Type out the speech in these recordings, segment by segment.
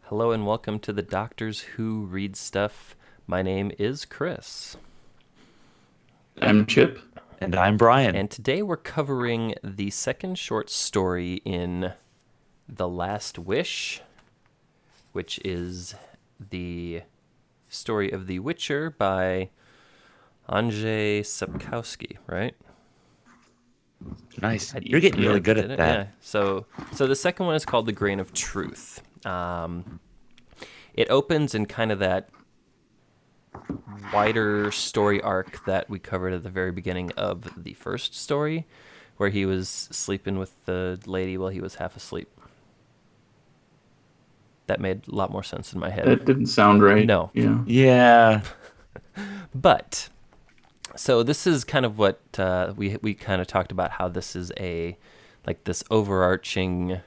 Hello and welcome to the Doctors Who Read Stuff. My name is Chris. I'm Chip. And I'm Brian. And today we're covering the second short story in The Last Wish, which is the story of The Witcher by Andrzej Sapkowski, right? Nice. You're getting really good Did at it? that. Yeah. So the second one is called The Grain of Truth. It opens in kind of that wider story arc that we covered at the very beginning of the first story, where he was sleeping with the lady while he was half asleep. That made a lot more sense in my head. That didn't sound right. No. Yeah. Yeah. But so this is kind of what we kind of talked about, how this is this overarching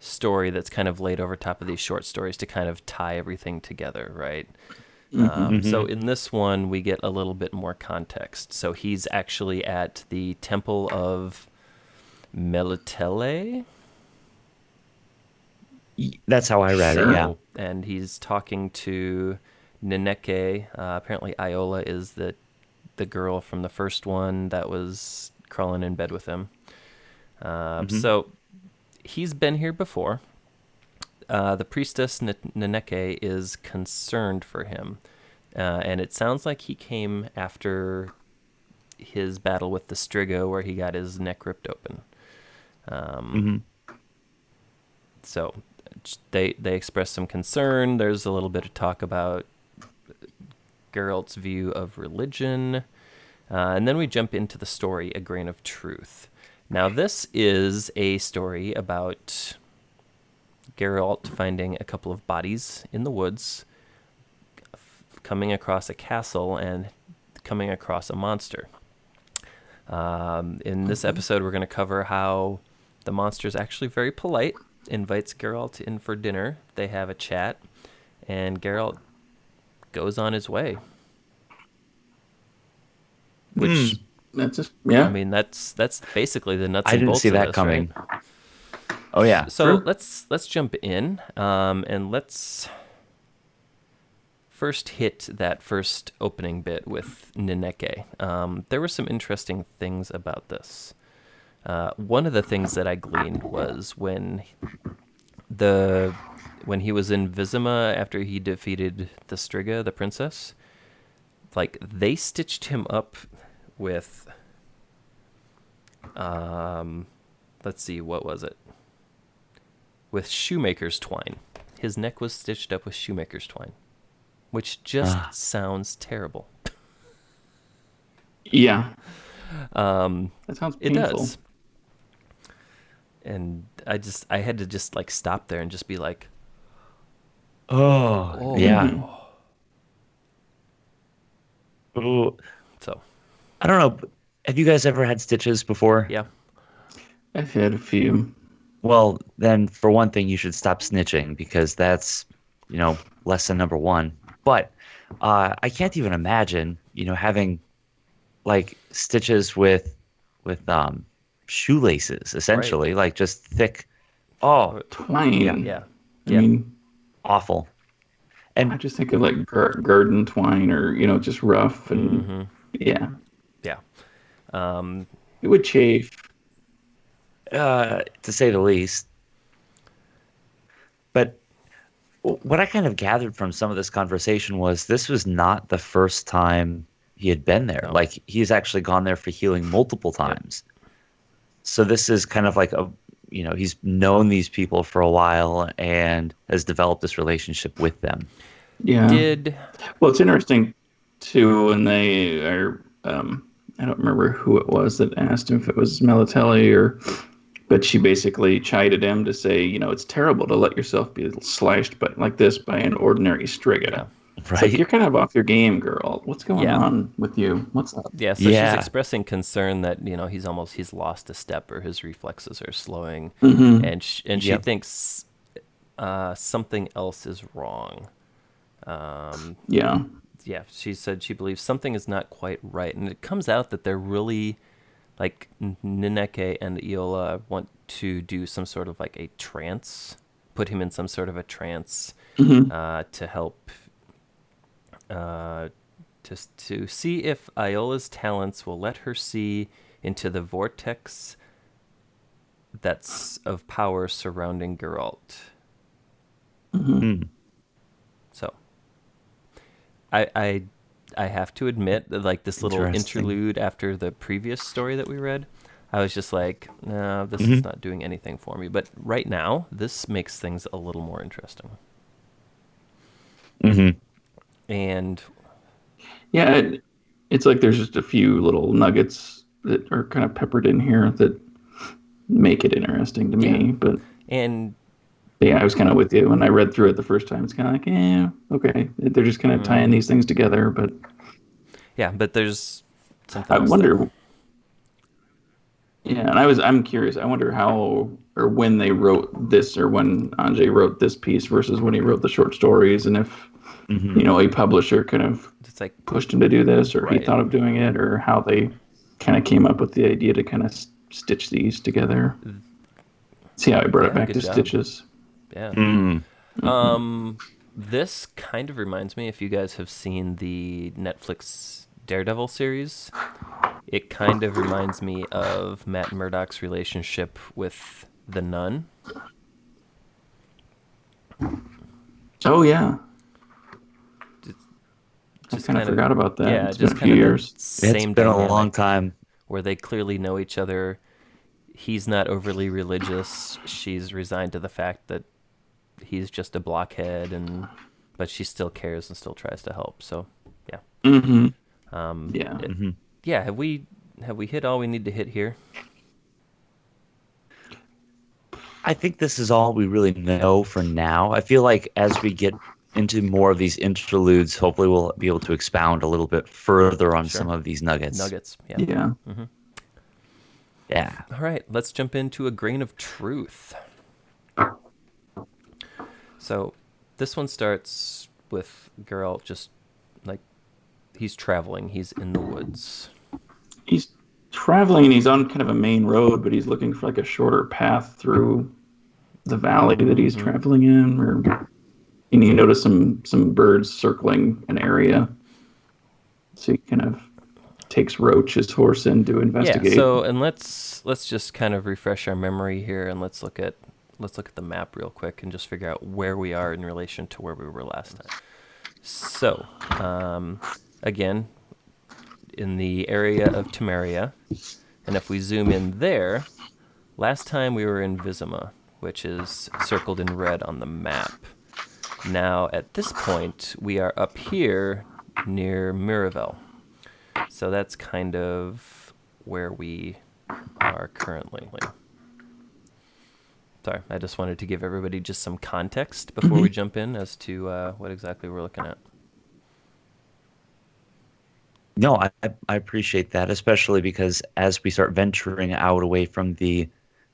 story that's kind of laid over top of these short stories to kind of tie everything together, right? So in this one, we get a little bit more context. So he's actually at the Temple of Melitele. That's how I read Sure. it, yeah. And he's talking to Nineke. Apparently, Iola is the girl from the first one that was crawling in bed with him. So he's been here before. The priestess Nineke is concerned for him. And it sounds like he came after his battle with the Striga, where he got his neck ripped open. So they express some concern. There's a little bit of talk about Geralt's view of religion. And then we jump into the story, A Grain of Truth. Now, this is a story about Geralt finding a couple of bodies in the woods, coming across a castle, and coming across a monster. In this episode, we're going to cover how the monster is actually very polite, invites Geralt in for dinner. They have a chat, and Geralt goes on his way. Which, That's just yeah. I mean, that's basically the nuts I and didn't bolts see of that this, coming. right? Oh, yeah. So True. let's jump in, and let's first hit that first opening bit with Nineke. There were some interesting things about this. One of the things that I gleaned was when he was in Vizima after he defeated the Striga, the princess, like they stitched him up with let's see, what was it? With shoemaker's twine. His neck was stitched up with shoemaker's twine, which just sounds terrible. Yeah. That sounds It painful. does. And I had to just like stop there and just be like, Oh, yeah. Oh, so I don't know. Have you guys ever had stitches before? yeah. I've had a few. Well, then for one thing, you should stop snitching because that's, lesson number one. But I can't even imagine, having like stitches with shoelaces, essentially, like just thick. Oh, Twine. Yeah. I Yeah. mean, awful. I And just think of like garden twine or just rough and yeah, Yeah. it would chafe. to say the least. But what I kind of gathered from some of this conversation was this was not the first time he had been there. No. Like he's actually gone there for healing multiple times. So this is kind of like he's known these people for a while and has developed this relationship with them. Yeah. Did Well, it's interesting too when they are. I don't remember who it was that asked him if it was Melatelli but she basically chided him to say, it's terrible to let yourself be slashed like this by an ordinary striga. Yeah. It's like Right? you're kind of off your game, girl. What's going Yeah. on with you? What's up? Yeah, so she's Yeah. expressing concern that he's lost a step or his reflexes are slowing, and she Yep. thinks something else is wrong. Yeah. Yeah, she said she believes something is not quite right, and it comes out that they're really like Nineke and Iola want to do some sort of like a trance put him in some sort of a trance Hmm. to help to see if Iola's talents will let her see into the vortex that's of power surrounding Geralt. Hmm. Hmm. So I I have to admit that like this little Interesting. interlude after the previous story that we read, I was just like, no, this Hmm. is not doing anything for me. But right now, this makes things a little more interesting. Hmm. And Yeah, it's like there's just a few little nuggets that are kind of peppered in here that make it interesting to yeah, me. But and yeah, I was kind of with you when I read through it the first time. It's kind of like, yeah, okay, they're just kind of tying these things together. But yeah, but there's something I else there. wonder, yeah, and I'm curious. I wonder how or when they wrote this, or when Andrzej wrote this piece versus when he wrote the short stories, and if Hmm. a publisher kind of It's like, pushed him to do this, or he right. thought of doing it, or how they kind of came up with the idea to kind of stitch these together. See how I brought it Yeah, back good to job. stitches. Yeah. Mm. Hmm. This kind of reminds me if you guys have seen the Netflix Daredevil series. It kind of reminds me of Matt Murdock's relationship with the nun. Oh yeah, Just, I just kind of kind of, forgot about that. yeah, It's been a just few kind of that years. It's same been a long dynamic time. where they clearly know each other. He's not overly religious. She's resigned to the fact that he's just a blockhead, and but she still cares and still tries to help. So, yeah, Hmm. um, Yeah. it, Hmm. yeah. Have we hit all we need to hit here? I think this is all we really Okay, know for now. I feel like as we get into more of these interludes, hopefully we'll be able to expound a little bit further on some sure. of these nuggets. Nuggets. Yeah. Yeah. Yeah. All right, let's jump into a grain of truth. So, this one starts with Geralt just like he's traveling. He's in the woods. He's traveling and he's on kind of a main road, but he's looking for like a shorter path through the valley that he's Mm-hmm. traveling in. Or and you notice some birds circling an area. So he kind of takes Roach, his horse, in to Yeah. investigate. So, and let's just kind of refresh our memory here, and let's look at the map real quick and just figure out where we are in relation to where we were last time. So, again, in the area of Temeria, and if we zoom in there, last time we were in Vizima, which is circled in red on the map. Now, at this point, we are up here near Miravel. So that's kind of where we are currently. Sorry, I just wanted to give everybody just some context before we Mhm. jump in as to what exactly we're looking at. No, I appreciate that, especially because as we start venturing out away from the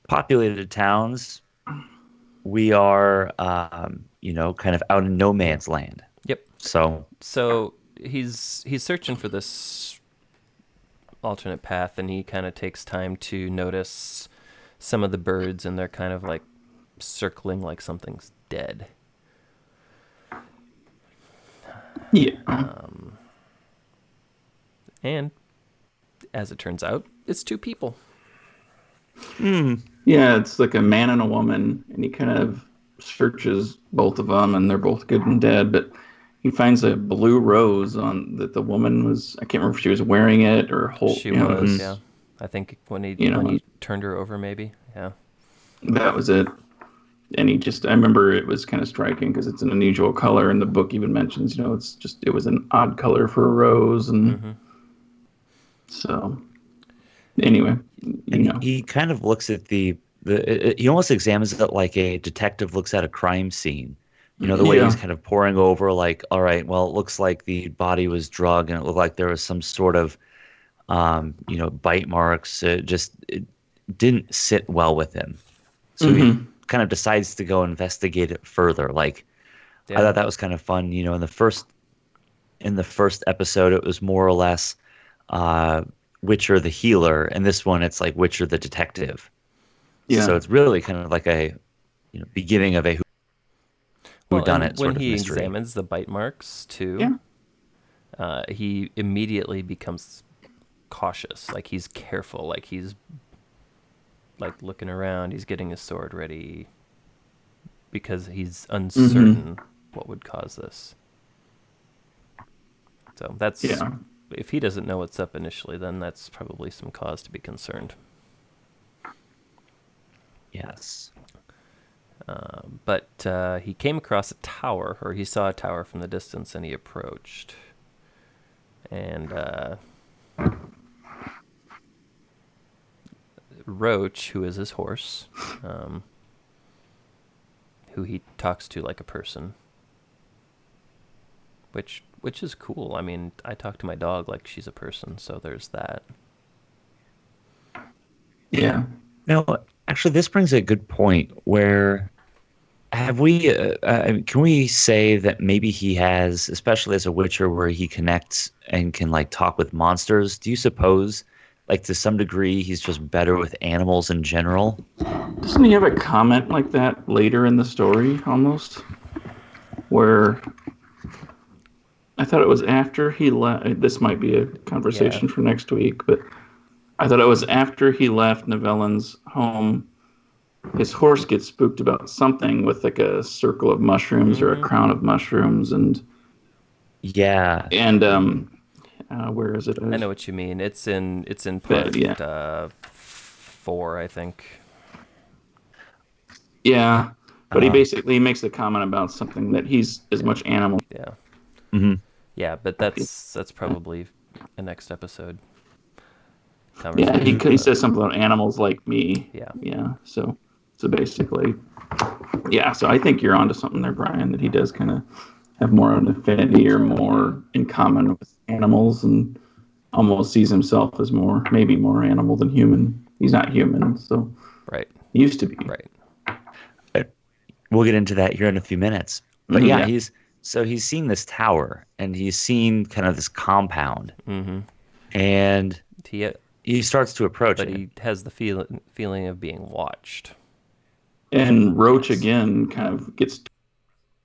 populated towns, we are, kind of out in no Yeah. man's land. Yep. So, So he's searching for this alternate path, and he kind of takes time to notice some of the birds, and they're kind of like circling like something's dead. Yeah. And as it turns out, it's two people. hmm, Yeah, it's like a man and a woman, and he kind of searches both of them, and they're both good and dead. But he finds a blue rose on that the woman was. I can't remember if she was wearing it or whole. She It was, hmm, yeah. was. I think when he You when know, he turned her over, maybe, yeah. that was it. And he just. I remember it was kind of striking because it's an unusual color, and the book even mentions. It's just it was an odd color for a rose, and Mm-hmm. so anyway, you and he, know. he kind of looks at he almost examines it like a detective looks at a crime scene. The way he's Yeah. kind of poring over, like, all right, well, it looks like the body was drugged and it looked like there was some sort of, bite marks. It didn't sit well with him. So he Hmm. kind of decides to go investigate it further. Like, I Yeah. thought that was kind of fun. In the first episode, it was more or less uh, Witcher the healer, and this one it's like Witcher the detective. So Yeah. it's really kind of like a beginning of a Well, and whodunit when sort of he mystery. examines the bite marks too, Yeah. he immediately becomes cautious. Like he's careful. Like he's like looking around. He's getting his sword ready because he's Mm-hmm. uncertain what would cause this. So that's Yeah. if he doesn't know what's up initially, then that's probably some cause to be concerned. Yes. But he came across a tower, or he saw a tower from the distance, and he approached. And Roach, who is his horse, um, who he talks to like a person, which is cool. I mean, I talk to my dog like she's a person, so there's that. Yeah. No, actually, this brings a good point where have we, can we say that maybe he has, especially as a Witcher, where he connects and can like talk with monsters? Do you suppose, like to some degree, he's just better with animals in general? Doesn't he have a comment like that later in the story, almost, where I thought it was after he left. This might be a Yeah. conversation for next week, but I thought it was after he left Nivellan's home. His horse gets spooked about something with like a circle of mushrooms or a Mm-hmm. crown of mushrooms, Yeah. and where is it? I know what you mean. It's in But part yeah, 4, I think. yeah. But he Uh, basically makes a comment about something that he's as much animal. Yeah. mhm. Yeah, but that's probably a next episode Yeah, he conversation. he But says something about animals like me. yeah, Yeah, so basically, yeah. So I think you're onto something there, Brian. That he does kind of have more of an affinity or more in common with animals, and almost sees himself as maybe more animal than human. He's not human, so right, he used to be. right. We'll get into that here in a few minutes. But Mhm. yeah, Yeah, he's seen this tower and he's seen kind of this compound Mm-hmm. and He, he starts to approach but it. he has the feeling of being watched. and Roach Yes. again kind of gets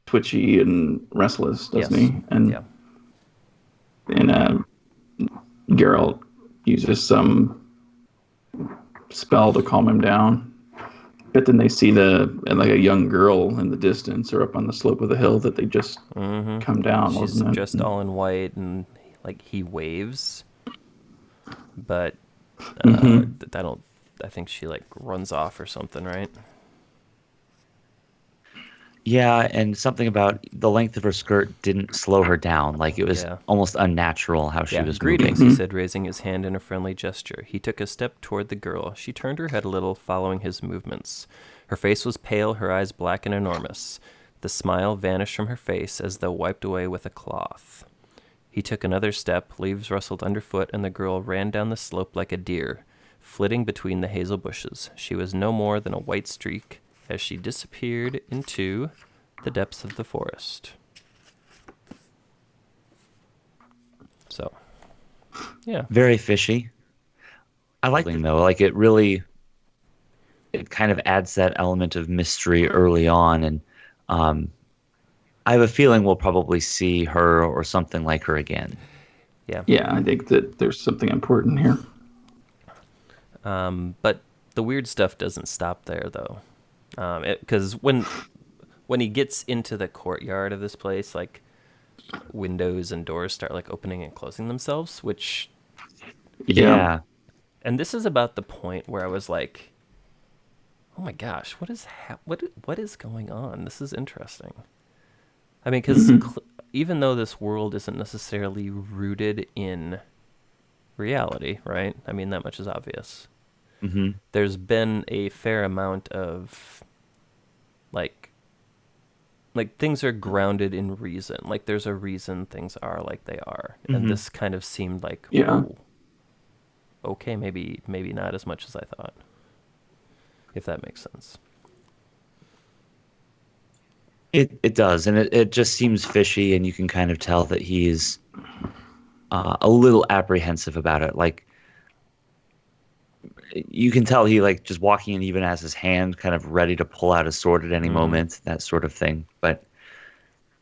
twitchy and restless, doesn't Yes. he? Yeah. And Geralt uses some spell to calm him down. But then they see like a young girl in the distance or up on the slope of the hill that they just Mm-hmm. come down, She's wasn't it? dressed all in white, and like he waves, but Mm-hmm. I don't. I think she like runs off or something, right? Yeah, and something about the length of her skirt didn't slow her down. Like it was Yeah. almost unnatural how she Yeah, was greetings, moving. he Mm-hmm. said, raising his hand in a friendly gesture. He took a step toward the girl. She turned her head a little, following his movements. Her face was pale, her eyes black and enormous. The smile vanished from her face as though wiped away with a cloth. He took another step, leaves rustled underfoot, and the girl ran down the slope like a deer, flitting between the hazel bushes. She was no more than a white streak as she disappeared into the depths of the forest. So, yeah. Very fishy. I like it though. Like it kind of adds that element of mystery early on, and um, I have a feeling we'll probably see her or something like her again. Yeah. Yeah, I think that there's something important here. But the weird stuff doesn't stop there, though. Because when he gets into the courtyard of this place, like windows and doors start like opening and closing themselves, which Yeah. Yeah. and this is about the point where I was like, oh my gosh, what is going on? This is interesting. I mean, because Mm-hmm. even though this world isn't necessarily rooted in reality, right? I mean, that much is obvious. Hmm. There's been a fair amount of like things are grounded in reason. Like there's a reason things are like they are. And Hmm. this kind of seemed like, Yeah. whoa, okay, maybe not as much as I thought. If that makes sense. It does, and it just seems fishy, and you can kind of tell that he's a little apprehensive about it. Like you can tell he like just walking in even has his hand kind of ready to pull out his sword at any Mm-hmm. moment, that sort of thing. But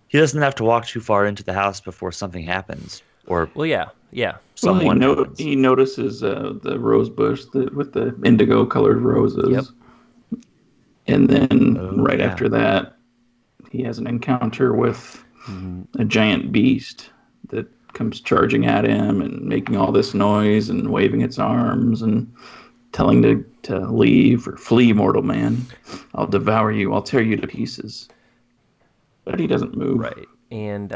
He doesn't have to walk too far into the house before something happens or Well, yeah, yeah, Well, someone happens. he notices the rose bush with the indigo colored yep, roses, and then Oh right yeah. after that, he has an encounter with mm, a giant beast that comes charging at him and making all this noise and waving its arms and telling to leave or flee, mortal man. I'll devour you. I'll tear you to pieces. But he doesn't move. right. And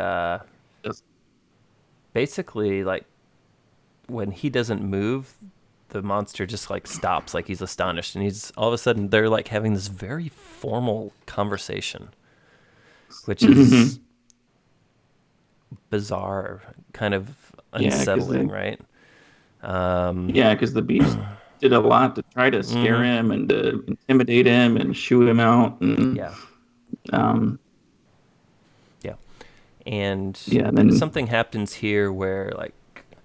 Just, basically, like when he doesn't move, the monster just like stops, like he's astonished, and he's all of a sudden they're like having this very formal conversation, which is bizarre, kind of yeah, unsettling, right? because the beast did a lot to try to scare Mm-hmm. him and to intimidate him and shoo him out. And Yeah, um, yeah. And yeah, and then something happens here where like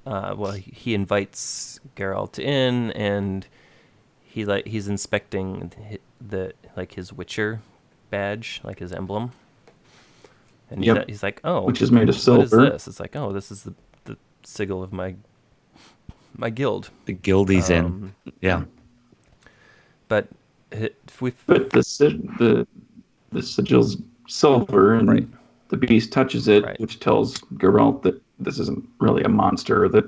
well, he invites Geralt in, and he's inspecting the like his Witcher badge, like his emblem, and yep, he's like, oh, which is made of what is silver. this? It's like, oh, this is the sigil of my guild. The guild he's in. Um, Yeah. but if we But the sigil's silver, right, and the beast touches it, right, which tells Geralt that this isn't really a monster, that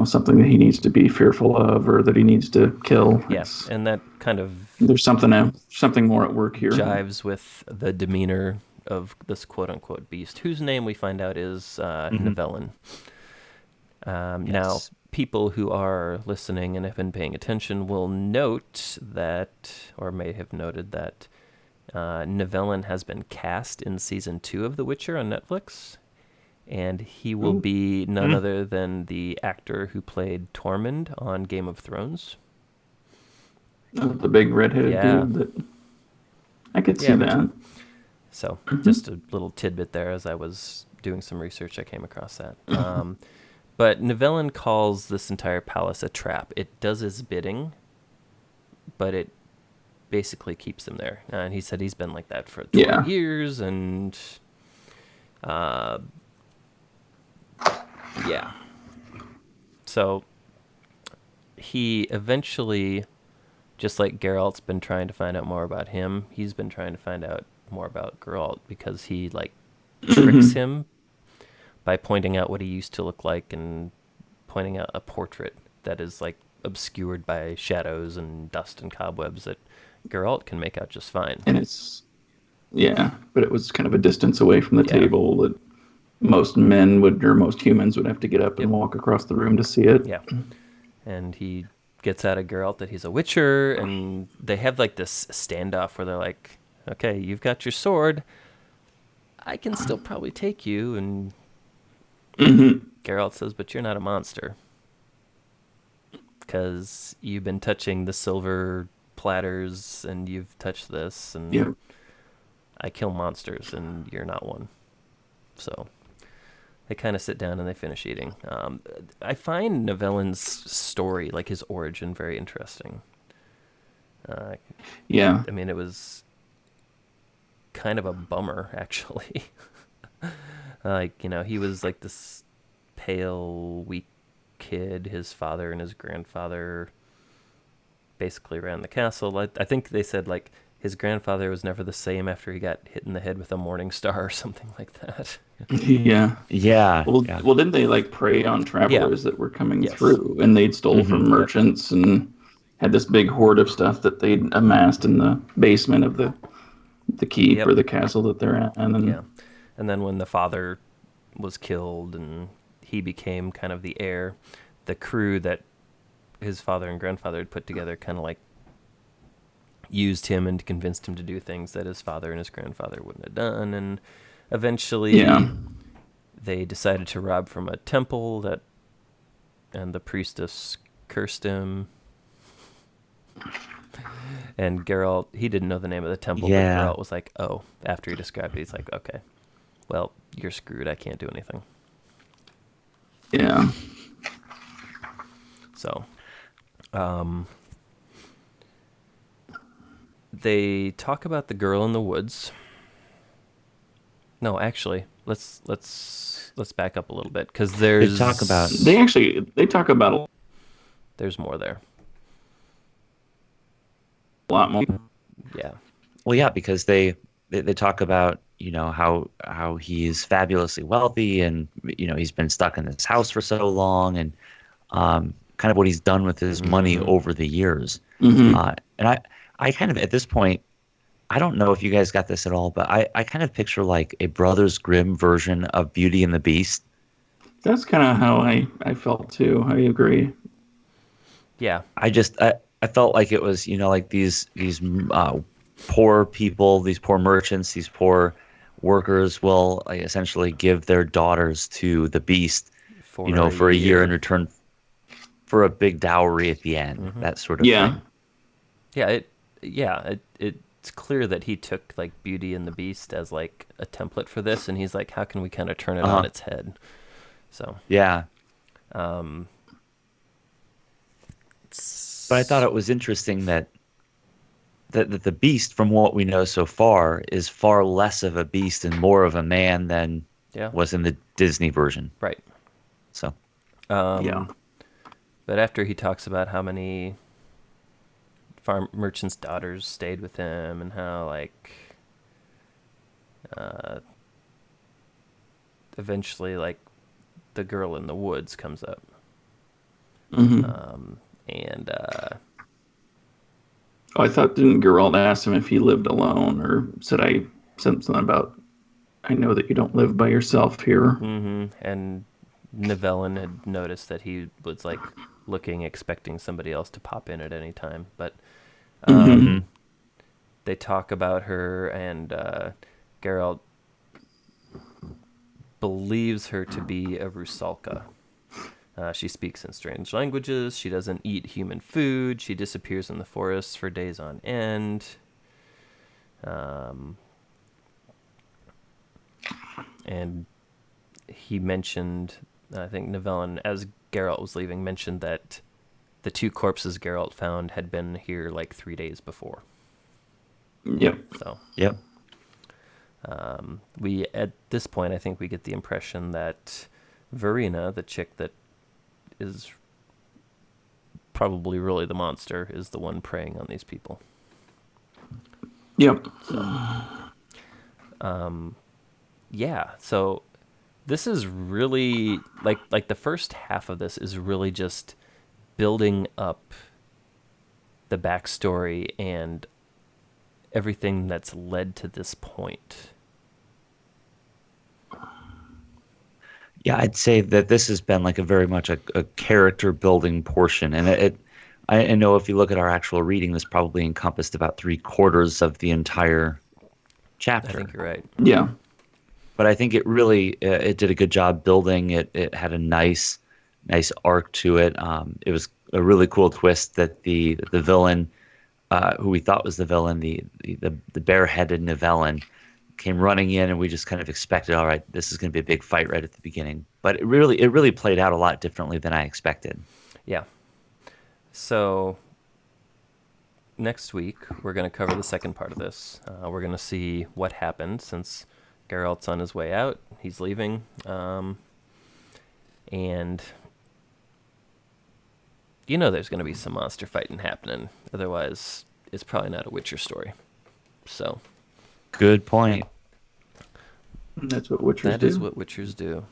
something that he needs to be fearful of or that he needs to kill. yeah, and that kind of There's something else, something more at work here. jives with the demeanor of this quote unquote beast, whose name we find out is Nivellan. Now, Yes. people who are listening and have been paying attention will note that, or may have noted that, Nivellan has been cast in season 2 of The Witcher on Netflix, and he will Ooh. be none other than the actor who played Tormund on Game of Thrones. The big redheaded Yeah, dude that I could see yeah, me that. too. So, just a little tidbit there as I was doing some research, I came across that. But Nivellan calls this entire palace a trap. It does his bidding, but it basically keeps him there. And he said he's been like that for 12 Yeah. years, and uh, yeah. So he eventually, just like Geralt's been trying to find out more about him, he's been trying to find out more about Geralt because he like tricks him by pointing out what he used to look like and pointing out a portrait that is like obscured by shadows and dust and cobwebs that Geralt can make out just fine. And yeah, but it was kind of a distance away from the Yeah. table that most men would, or most humans would have to get up Yep. and walk across the room to see it. Yeah. And he gets out of Geralt that he's a Witcher, and they have like this standoff where they're like, okay, you've got your sword. I can still probably take you. And Geralt says, but you're not a monster. Because you've been touching the silver platters and you've touched this, and Yeah. I kill monsters and you're not one. So they kind of sit down and they finish eating. I find Nivellan's story, like his origin, very interesting. Yeah. I mean, it was kind of a bummer, actually. Like, he was like this pale, weak kid. His father and his grandfather basically ran the castle. I think they said, like, his grandfather was never the same after he got hit in the head with a morning star or something like that. Yeah. Yeah. Well, Yeah. well, didn't they like prey on Yeah. travelers that were coming Yes. through, and they'd stole from merchants and had this big hoard of stuff that they'd amassed in the basement of the keep Yep. or the castle that they're at, and then Yeah. And then when the father was killed and he became kind of the heir, the crew that his father and grandfather had put together kind of like used him and convinced him to do things that his father and his grandfather wouldn't have done. And eventually yeah, they decided to rob from a temple and the priestess cursed him. And Geralt, he didn't know the name of the temple, Yeah. but Geralt was like, oh, after he described it, he's like, okay, well, you're screwed. I can't do anything. yeah, So, they talk about the girl in the woods. No, actually, let's back up a little bit because They talk about They talk about there's more there. a lot more. Yeah. Well, yeah, because they talk about, how he's fabulously wealthy and, he's been stuck in this house for so long and kind of what he's done with his money Mm-hmm. over the years. Hmm. And I kind of, at this point, I don't know if you guys got this at all, but I kind of picture like a Brothers Grimm version of Beauty and the Beast. That's kind of how I felt too. I agree. Yeah. I felt like it was, like these poor people, these poor merchants, these poor workers will like, essentially give their daughters to the beast, For a for a year in year. return for a big dowry at the end, Mm-hmm. that sort of Yeah. thing. It's clear that he took like Beauty and the Beast as like a template for this, and he's like, how can we kind of turn it on Uh-huh. its head? So, Yeah. um, But I thought it was interesting that the beast, from what we know so far, is far less of a beast and more of a man than yeah, was in the Disney version. right. So, Yeah. But after he talks about how many farm merchants' daughters stayed with him and how like uh, eventually like the girl in the woods comes up, Hmm. and Oh, I thought didn't Geralt ask him if he lived alone, or said I said something about I know that you don't live by yourself here. and Nivellan had noticed that he was like looking, expecting somebody else to pop in at any time, but Hmm. hmm they talk about her, and Geralt believes her to be a Rusalka. She speaks in strange languages. She doesn't eat human food. She disappears in the forests for days on end. Um, and he mentioned, I think Nivellan, as Geralt was leaving, mentioned that the two corpses Geralt found had been here like 3 days before. Yep. So yep. we, at this point, I think we get the impression that Vereena, the chick that is probably really the monster, is the one preying on these people. Yep. So, yeah. So this is really like the first half of this is really just building up the backstory and everything that's led to this point. Yeah, I'd say that this has been like a very much a character building portion, and I know if you look at our actual reading, this probably encompassed about three-quarters of the entire I think chapter. you're right. Yeah. But I think it really it did a good job building it. It had a nice arc to it. It was a really cool twist that the villain, who we thought was the villain, the bareheaded Nivellan, came running in, and we just kind of expected, all right, this is going to be a big fight right at the beginning. But it really played out a lot differently than I expected. Yeah. So next week we're going to cover the second part of this. We're going to see what happened since Geralt's on his way out. He's leaving, and there's going to be some monster fighting happening. Otherwise, it's probably not a Witcher story. So Good point. That's what Witchers that is do. what Witchers do.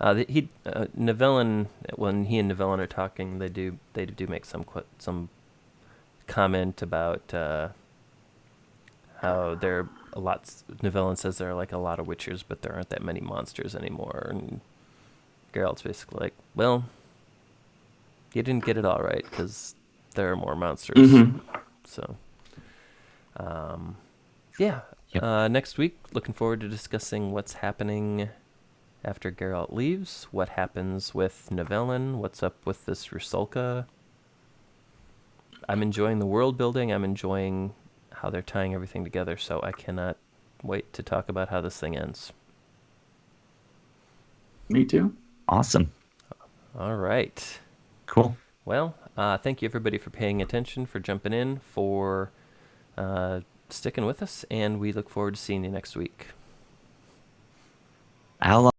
Nivellan, when he and Nivellan are talking, they do make some comment about how there are a lot. Nivellan says there are like a lot of Witchers, but there aren't that many monsters anymore. And Geralt's basically like, well, you didn't get it all right because there are more monsters. Hmm. So, yeah. Yep. Next week, looking forward to discussing what's happening after Geralt leaves, what happens with Nivellan, what's up with this Rusalka. I'm enjoying the world building. I'm enjoying how they're tying everything together, so I cannot wait to talk about how this thing ends. Me too. Awesome. All right. Cool. Well, thank you everybody for paying attention, for jumping in, for sticking with us, and we look forward to seeing you next week. How long?